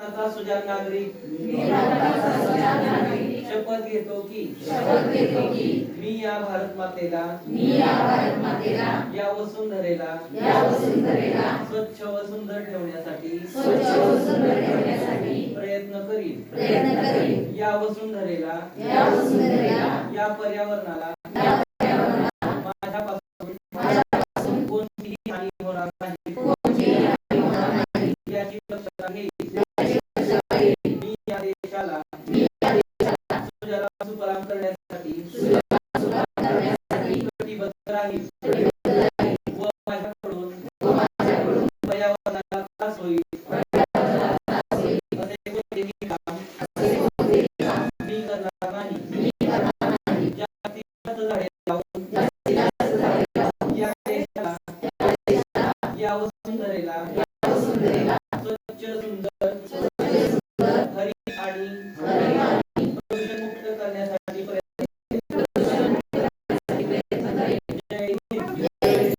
भारताचा सुजाण नागरिक शपथ घेतो की मी या भारत मातेला या वसुंधरेला स्वच्छ व सुंदर ठेवण्यासाठी प्रयत्न करीन. या वसुंधरेला या पर्यावरणाला